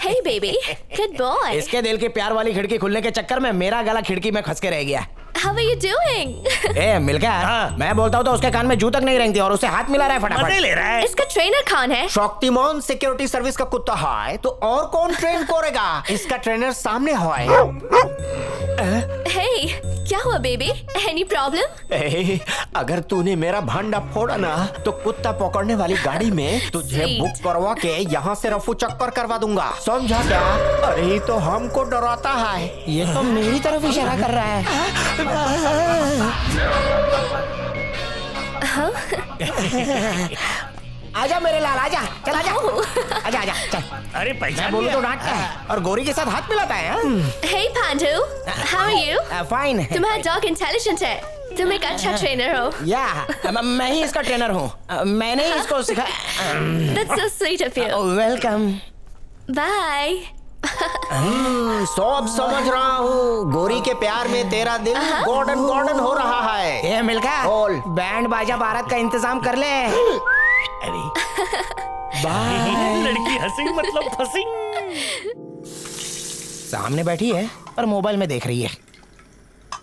Hey baby, good boy. इसके दिल के प्यार वाली खिड़की खुलने के चक्कर में मेरा गला खिड़की में खस के रह गया। How are you doing? ए मिलकर हाँ। मैं बोलता हूँ तो उसके कान में जू तक नहीं रेंगती और उससे हाथ मिला रहा है फटाफट। मजे ले रहा है। इसका ट्रेनर कौन है? शक्तिमान सिक्योरिटी सर्विस का कुत्ता है तो और कौन ट्रेन करेगा? इसका ट्रेनर सामने है। Hey, क्या हुआ बेबी? Any problem? अगर तूने मेरा भांडा फोड़ा ना तो कुत्ता पकड़ने वाली गाड़ी में तुझे Sweet. बुक करवा के यहाँ से रफू चक्कर करवा दूंगा, समझा क्या? अरे ये तो हमको डराता है। ये तो मेरी तरफ इशारा कर रहा है। आजा मेरे लाल, आजा, चल आजा, आजा आजा चल। अरे मैं पहचान बोलूं लिया। तो डांटता है और गोरी के साथ हाथ मिलाता है। Hey Pandu, how are you? Fine. तुम्हारा डॉग इंटेलिजेंट है। तुम एक अच्छा ट्रेनर हो। या मैं ही इसका ट्रेनर हूँ। मैंने ही इसको सिखाया। That's so sweet of you. Welcome. Bye. सब समझ रहा हूँ। गोरी के प्यार में तेरा दिल गोल्डन गोल्डन हो रहा है। ये मिलका बोल। बैंड बाजा बारात का इंतजाम कर ले। बाय। लड़की हंसी मतलब फंसी। सामने बैठी है और मोबाइल में देख रही है।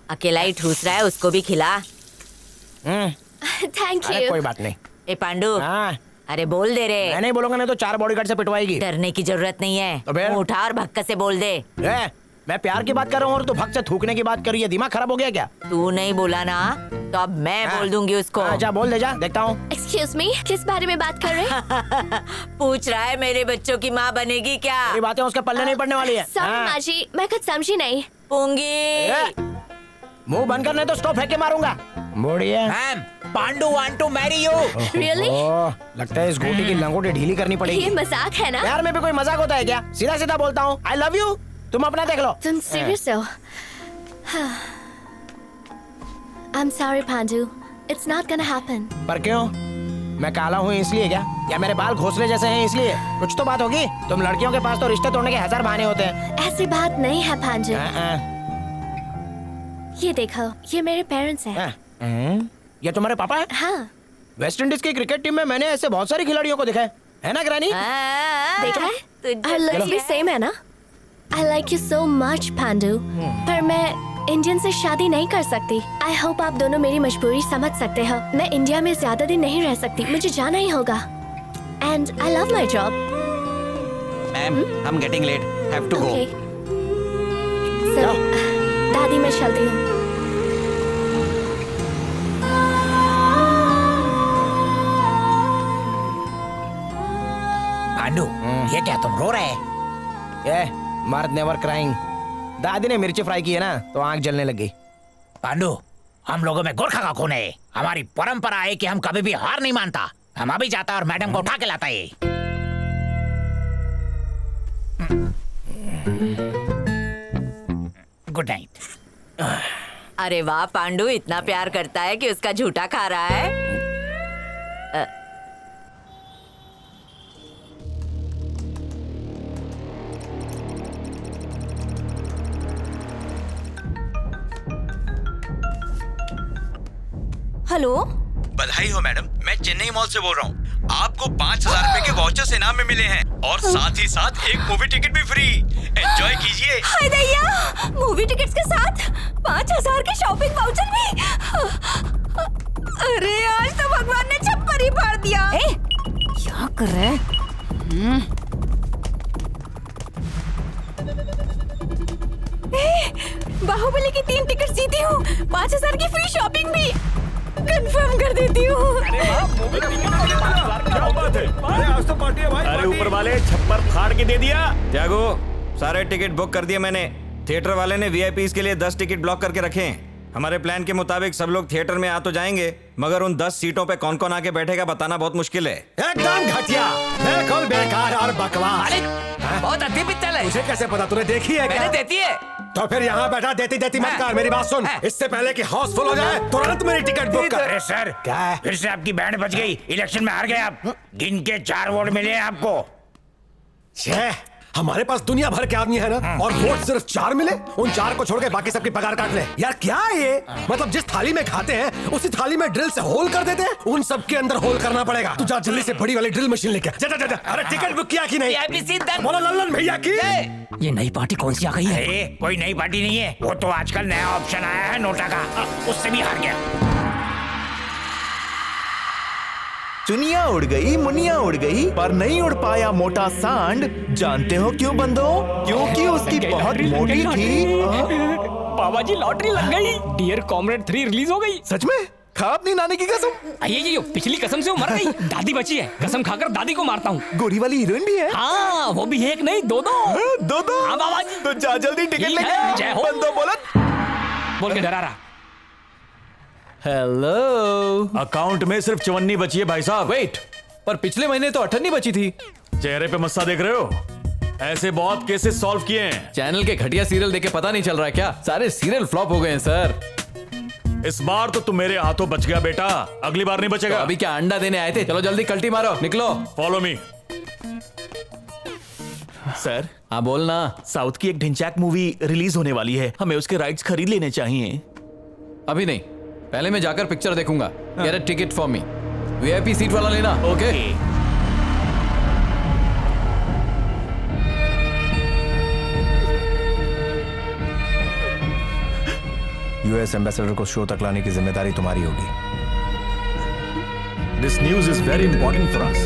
अकेला ही ठूस रहा है, उसको भी खिला। Thank अरे you. कोई बात नहीं। ए पांडु, हाँ अरे बोल दे रे। मैं नहीं बोलूंगा नहीं तो 4 बॉडीगार्ड से पिटवाएगी। डरने की जरूरत नहीं है, तो फिर? मुंह उठा और भक्का से बोल दे। मैं प्यार की बात कर रहा हूँ और तू भक्त से थूकने की बात कर रही है। दिमाग खराब हो गया क्या? तू नहीं बोला ना तो अब मैं बोल दूंगी उसको। जा बोल दे, जा देखता हूँ। Excuse me, किस बारे में बात कर रहे हैं? पूछ रहा है मेरे बच्चों की माँ बनेगी क्या? ये बातें उसके पल्ले नहीं पड़ने वाली है। Sorry माँ जी, मैं कुछ समझी नहीं। पूंगी। मुंह बंद कर नहीं तो स्टॉप फेंक के मारूंगा। बढ़िया। Ma'am, Pandu want to marry you. Really? लगता है इस गोटी की लंगोटी ढीली करनी ये पड़ेगी। मजाक है ना? प्यार में भी कोई मजाक होता है क्या? सीधा सीधा बोलता हूँ आई लव यू, तुम अपना देख लो। तुम serious हो? I'm sorry Pandu, it's not gonna happen. पर क्यों? मैं काला हूँ इसलिए क्या? या मेरे बाल घोंसले जैसे हैं इसलिए? कुछ तो बात होगी। तुम लड़कियों के पास तो रिश्ते तोड़ने के 1000 बहाने होते हैं। ऐसी बात नहीं है पांडु। ये देखो, ये मेरे पेरेंट्स हैं। ये तुम्हारे पापा है? हाँ, वेस्ट इंडीज की क्रिकेट टीम में मैंने ऐसे बहुत सारी खिलाड़ियों को देखा है ना ग्रैनी? देखा है? तुझे Our looks भी सेम है ना? I like you so much Pandu, पर मैं इंडियन से शादी नहीं कर सकती। I hope आप दोनों मेरी मजबूरी समझ सकते हो। मैं इंडिया में ज्यादा दिन नहीं रह सकती, मुझे जाना ही होगा। And I love my job. Ma'am, I'm getting late. Have to go. Okay. So, दादी मैं चलती हूँ। पांडु, ये क्या तुम रो रहे? ये मर्द नेवर क्राइंग। दादी ने मिर्ची फ्राई की है ना तो आंख जलने लग गई। पांडु, हम लोगों में गोरखा का खून है। हमारी परंपरा है कि हम कभी भी हार नहीं मानता। हम अभी जाता और मैडम को उठा के लाता है। Good night. अरे वाह, पांडु इतना प्यार करता है कि उसका झूठा खा रहा है। हेलो, बधाई हो मैडम, मैं चेन्नई मॉल से बोल रहा हूँ। आपको 5000 रुपए के वाउचर्स इनाम में मिले हैं और साथ ही साथ एक मूवी टिकट भी फ्री। एंजॉय कीजिए। हाय दैया, मूवी टिकट्स के साथ 5000 के शॉपिंग वाउचर भी। अरे आज तो भगवान ने छप्पर ही फाड़ दिया। ए, क्या कर रहे हैं? बाहुबली की 3 टिकट जीती हूँ, 5000 की फ्री शॉपिंग भी कंफर्म कर देती हूँ। अरे ऊपर वाले छप्पर फाड़ के दे दिया। त्यागो, सारे टिकट बुक कर दिए मैंने। थिएटर वाले ने वीआईपीज के लिए 10 टिकट ब्लॉक करके रखे हैं। हमारे प्लान के मुताबिक सब लोग थिएटर में आ तो जाएंगे, मगर उन 10 सीटों पे कौन कौन आके बैठेगा बताना बहुत मुश्किल है। एकदम घटिया, बिल्कुल बेकार और बकवास। अरे बहुत अति पित्तल है। तुझे कैसे पता? तूने देखी है क्या? मैंने देती है। तो फिर यहाँ बैठा देती देती मत कर। मेरी बात सुन, इससे पहले कि हाउसफुल हो जाए तुरंत मेरी टिकट बुक कर। अरे सर, क्या है? फिर से आपकी बैंड बज गई। इलेक्शन में हार गए आप। गिन के 4 वोट मिले हैं आपको। छे, हमारे पास दुनिया भर के आदमी है ना, और वोट सिर्फ 4 मिले, उन 4 को छोड़ के बाकी सबकी पगार काट ले। यार क्या है ये? मतलब जिस थाली में खाते हैं उसी थाली में ड्रिल से होल कर देते हैं। उन सबके अंदर होल करना पड़ेगा। तू जा जल्दी से बड़ी वाली ड्रिल मशीन लेके जा जा जा। अरे टिकट बुक किया कि नहीं? बोलो लल्लन भैया की। ये नई पार्टी कौन सी आ गई है? कोई नई पार्टी नहीं है, वो तो आजकल नया ऑप्शन आया है नोटा का, उससे भी हार गया। चुनिया उड़ गई, मुनिया उड़ गई, पर नहीं उड़ पाया मोटा सांड। जानते हो क्यों बंदो? क्योंकि उसकी बहुत मोटी थी। बाबा जी लॉटरी लग गई, डियर कॉमरेड 3 रिलीज हो गई। सच में? खा अपनी नानी की कसम। ये पिछली कसम से वो मर गई, दादी बची है, कसम खाकर दादी को मारता हूँ। गोरी वाली हीरोइन भी है? हाँ, वो भी एक नहीं 2-2। 2-2? हाँ बाबा जी। तो जा जल्दी टिकट ठीक लेके। है, जय हो। बंदो बोल के डरा रहा। हेलो। अकाउंट में सिर्फ 54 बची है भाई साहब। वेट, पर पिछले महीने तो 58 बची थी। चेहरे पे मस्सा देख रहे हो? ऐसे बहुत केसेस सॉल्व किए हैं। चैनल के घटिया सीरियल देखे पता नहीं चल रहा है क्या? सारे सीरियल फ्लॉप हो गए हैं सर। इस बार तो तुम मेरे हाथों बच गया बेटा, अगली बार नहीं बचेगा। तो अभी क्या अंडा देने आए थे? चलो जल्दी कल्टी मारो, निकलो। Follow me. सर हाँ बोलना। साउथ की एक ढिंचैक मूवी रिलीज होने वाली है, हमें उसके राइट्स खरीद लेने चाहिए। अभी नहीं, पहले मैं जाकर पिक्चर देखूंगा। Get a ticket for me. VIP seat वाला लेना। ओके। यूएस एम्बेसडर को शो तक लाने की जिम्मेदारी तुम्हारी होगी। This news is very important for us.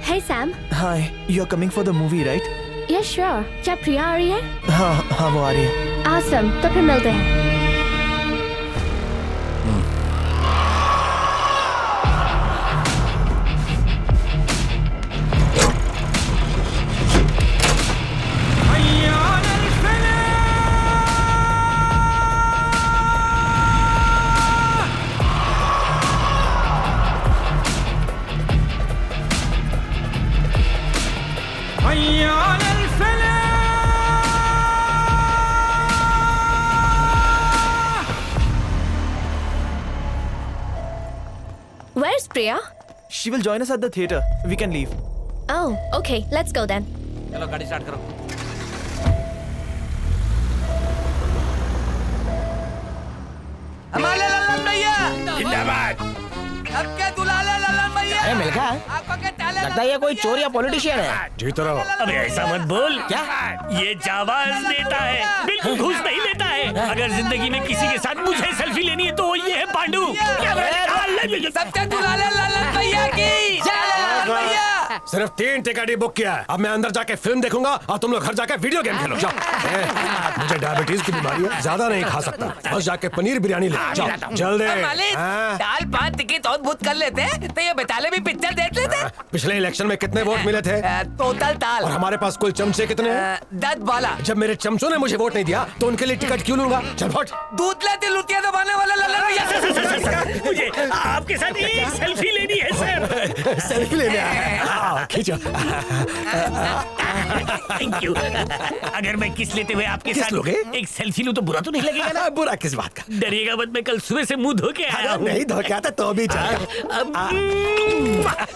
Hey Sam. Hi, you're coming for the movie, right? Yeah, sure. क्या प्रिया आ रही है? हाँ वो आ रही है। Awesome. तो फिर मिलते हैं। Where's Priya? She will join us at the theater. We can leave. Oh, okay. Let's go then. चलो गाड़ी स्टार्ट करो। हमारे लल्लन भैया जिंदाबाद। अब क्या दुलाले लल्लन भैया। अरे मिल्खा, आपको क्या ताले लगता है ये कोई चोर या पॉलिटिशियन है। जीत रहो। अबे ऐसा मत बोल। क्या? ये जाबाज नेता है, बिल्कुल घूस नहीं लेता है। अगर जिंदगी में किसी के साथ मुझे सेल्फी लेनी है तो ये है पांडू। सबसे दुलाले लल्लन भैया की जय लल्लन भैया। सिर्फ 3 टिकट ही बुक किया है। अब मैं अंदर जाके फिल्म देखूंगा और तुम लोग घर जाके वीडियो गेम खेलो। जाओ। मुझे डायबिटीज की बीमारी है, ज्यादा नहीं खा सकता। बस जाके पनीर बिरयानी ले जाओ जल्दी। दाल 5 टिकट और बुक कर लेते तो ये बेताले भी पिक्चर देख लेते। पिछले इलेक्शन में कितने वोट मिले थे? टोटल ताल। और हमारे पास कुल चमचे कितने हैं? 10 वाला। जब मेरे चमचों ने मुझे वोट नहीं दिया तो उनके लिए टिकट क्यों लूंगा? चल फट। दूध लेते लुटिया दबाने वाला लल्लन भैया। मुझे आपके साथ एक सेल्फी लेनी है सर। सेल्फी लेने आया। खींचो। Thank you. अगर मैं किस लेते हुए आपके किस साथ लोगे? एक सेल्फी लूं तो बुरा तो नहीं लगेगा ना? बुरा किस बात का? डरिएगा मत, मैं कल सुबह से मुंह धो के आया हूं। नहीं धो के आता तो भी चल।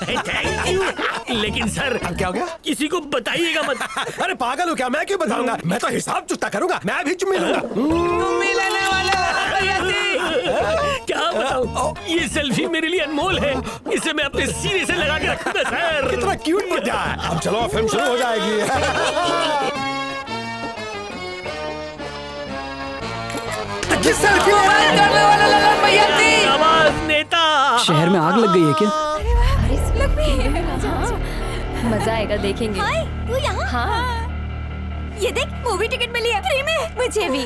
Thank you. लेकिन सर अब क्या हो गया? किसी को बताइएगा मत। अरे पागल हो क्या? मैं क्यों बताऊंगा? मैं तो हिसाब चुकता करूंगा। मैं भी चुम्मी लूंगा। तुम लेने वाले लल्लन भैया थी। क्या बताऊं, ये सेल्फी मेरे लिए अनमोल है। इसे मैं अपने सीने से लगा के रखूंगा सर। कितना क्यूट बुड्ढा है। अब चलो फिल्म शुरू हो जाएगी। सेल्फी करने वाला लल्लन भैया थी। आवाज नेता। शहर में आग लग गई है क्या? लग भी है। मजा आएगा, देखेंगे। हाय, तू यहाँ? हाँ। ये देख, मूवी टिकट मिली है फ्री में। मुझे भी।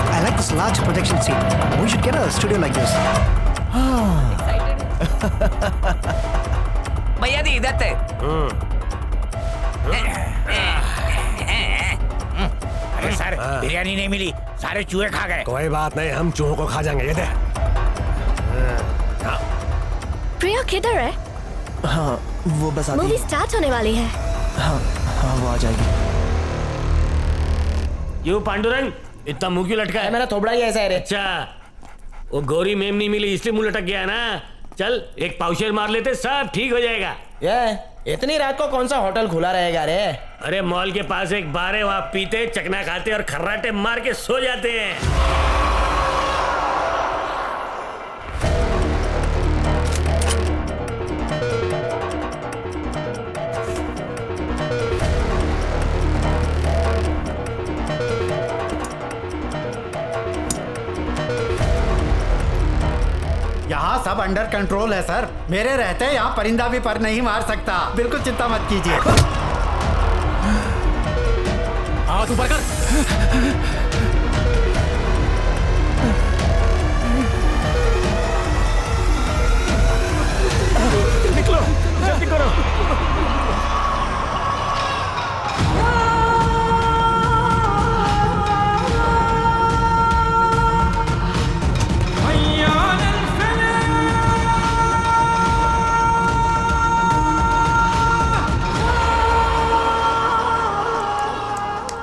I like this large projection seat. We should get a studio like this. भैया दी इधर थे। अरे सर बिरयानी नहीं मिली, सारे चूहे खा गए। कोई बात नहीं, हम चूहों को खा जाएंगे। ये दे। प्रिया किधर है? हाँ वो बस आती मूवी है। स्टार्ट होने वाली है। हाँ हाँ वो आ जाएगी। यू पांडुरंग, इतना मुंह क्यों लटका है? मेरा थोबड़ा ही ऐसा है रे। अच्छा, वो गौरी मेम नहीं मिली इसलिए मुंह लटक गया ना। चल एक पाउशेर मार लेते, सब ठीक हो जाएगा। ये इतनी रात को कौन सा होटल खुला रहेगा रे? अरे मॉल के पास एक बार है, वहाँ पीते, चकना खाते और खर्राटे मार के सो जाते हैं। यहाँ सब अंडर कंट्रोल है सर। मेरे रहते यहाँ परिंदा भी पर नहीं मार सकता। बिल्कुल चिंता मत कीजिए। हाथ ऊपर कर। निकलो, जल्दी करो।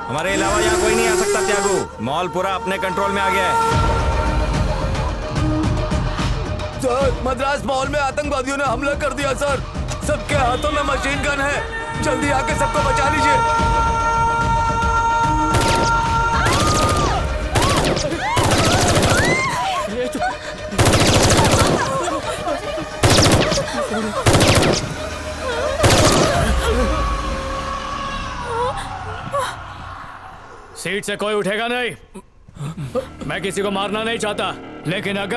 हमारे अलावा यहाँ कोई नहीं आ सकता त्यागू। मॉल पूरा अपने कंट्रोल में आ गया है। सर मद्रास मॉल में आतंकवादियों ने हमला कर दिया सर। सबके हाथों में मशीन गन है, जल्दी आके सबको बचा लीजिए। सीट से कोई उठेगा नहीं। मैं किसी को मारना नहीं चाहता, लेकिन अगर